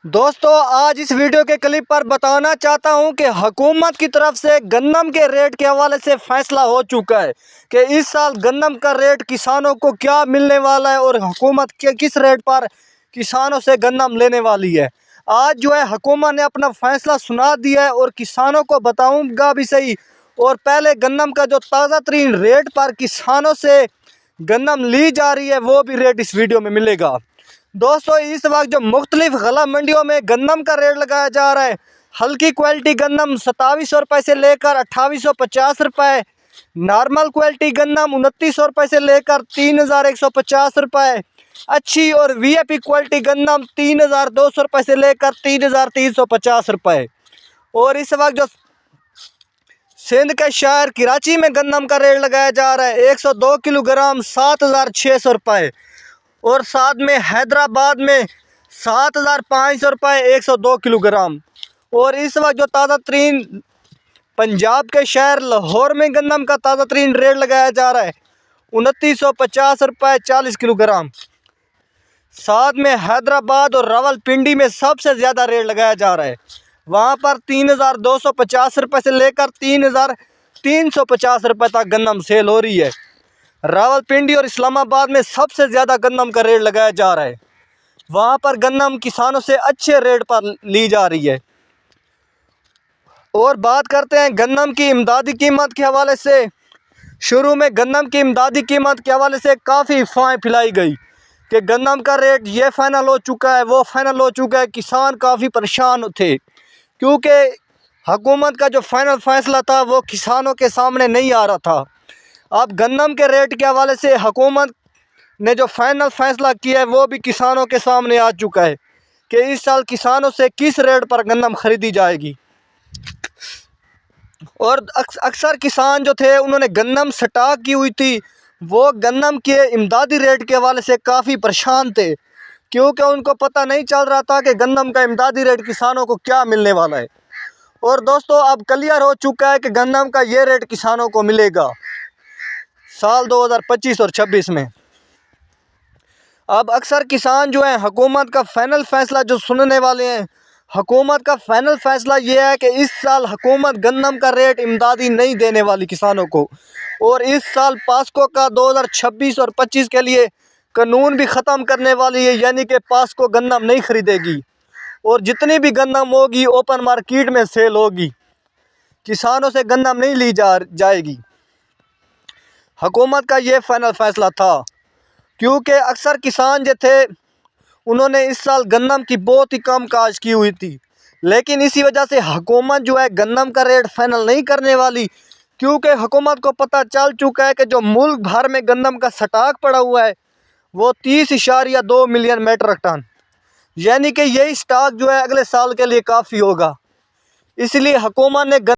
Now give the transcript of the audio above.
دوستو آج اس ویڈیو کے کلپ پر بتانا چاہتا ہوں کہ حکومت کی طرف سے گندم کے ریٹ کے حوالے سے فیصلہ ہو چکا ہے کہ اس سال گندم کا ریٹ کسانوں کو کیا ملنے والا ہے اور حکومت کے کس ریٹ پر کسانوں سے گندم لینے والی ہے۔ آج حکومت نے اپنا فیصلہ سنا دیا ہے اور کسانوں کو بتاؤں گا بھی صحیح، اور پہلے گندم کا جو تازہ ترین ریٹ پر کسانوں سے گندم لی جا رہی ہے وہ بھی ریٹ اس ویڈیو میں ملے گا۔ دوستو اس وقت جو مختلف غلہ منڈیوں میں گندم کا ریٹ لگایا جا رہا ہے، ہلکی کوالٹی گندم 2700 روپے سے لے کر 2850 روپے، نارمل کوالٹی گندم 2900 روپے سے لے کر 3150 روپے، اچھی اور وی آئی پی کوالٹی گندم 3200 روپے سے لے کر 3350 روپے۔ اور اس وقت جو سندھ کے شہر کراچی میں گندم کا ریٹ لگایا جا رہا ہے 102 کلو گرام 7600 روپے، اور ساتھ میں حیدرآباد میں 7500 روپے 102 کلو گرام۔ اور اس وقت جو تازہ ترین پنجاب کے شہر لاہور میں گندم کا تازہ ترین ریٹ لگایا جا رہا ہے 2950 روپے 40 کلو گرام۔ ساتھ میں حیدرآباد اور راول پنڈی میں سب سے زیادہ ریٹ لگایا جا رہا ہے، وہاں پر 3250 روپے سے لے کر 3350 روپے تک گندم سیل ہو رہی ہے۔ راول پنڈی اور اسلام آباد میں سب سے زیادہ گندم کا ریٹ لگایا جا رہا ہے، وہاں پر گندم کسانوں سے اچھے ریٹ پر لی جا رہی ہے۔ اور بات کرتے ہیں گندم کی امدادی قیمت کے حوالے سے۔ شروع میں گندم کی امدادی قیمت کے حوالے سے کافی افواہیں پھیلائی گئی کہ گندم کا ریٹ یہ فائنل ہو چکا ہے، وہ فائنل ہو چکا ہے۔ کسان کافی پریشان تھے کیونکہ حکومت کا جو فائنل فیصلہ تھا وہ کسانوں کے سامنے نہیں آ رہا تھا۔ اب گندم کے ریٹ کے حوالے سے حکومت نے جو فائنل فیصلہ کیا ہے وہ بھی کسانوں کے سامنے آ چکا ہے کہ اس سال کسانوں سے کس ریٹ پر گندم خریدی جائے گی۔ اور اکثر کسان جو تھے انہوں نے گندم سٹاک کی ہوئی تھی، وہ گندم کے امدادی ریٹ کے حوالے سے کافی پریشان تھے کیونکہ ان کو پتہ نہیں چل رہا تھا کہ گندم کا امدادی ریٹ کسانوں کو کیا ملنے والا ہے۔ اور دوستو اب کلیئر ہو چکا ہے کہ گندم کا یہ ریٹ کسانوں کو ملے گا سال 2025 اور 26 میں۔ اب اکثر کسان جو ہیں حکومت کا فائنل فیصلہ جو سننے والے ہیں، حکومت کا فائنل فیصلہ یہ ہے کہ اس سال حکومت گندم کا ریٹ امدادی نہیں دینے والی کسانوں کو، اور اس سال پاسکو کا 2026 اور 25 کے لیے قانون بھی ختم کرنے والی ہے، یعنی کہ پاسکو گندم نہیں خریدے گی اور جتنی بھی گندم ہوگی اوپن مارکیٹ میں سیل ہوگی، کسانوں سے گندم نہیں لی جائے گی۔ حکومت کا یہ فائنل فیصلہ تھا کیونکہ اکثر کسان جو تھے انہوں نے اس سال گندم کی بہت ہی کم کاشت کی ہوئی تھی، لیکن اسی وجہ سے حکومت جو ہے گندم کا ریٹ فائنل نہیں کرنے والی، کیونکہ حکومت کو پتہ چل چکا ہے کہ جو ملک بھر میں گندم کا سٹاک پڑا ہوا ہے وہ 30.2 ملین میٹرک ٹن، یعنی کہ یہی سٹاک جو ہے اگلے سال کے لیے کافی ہوگا۔ اس لیے حکومت نے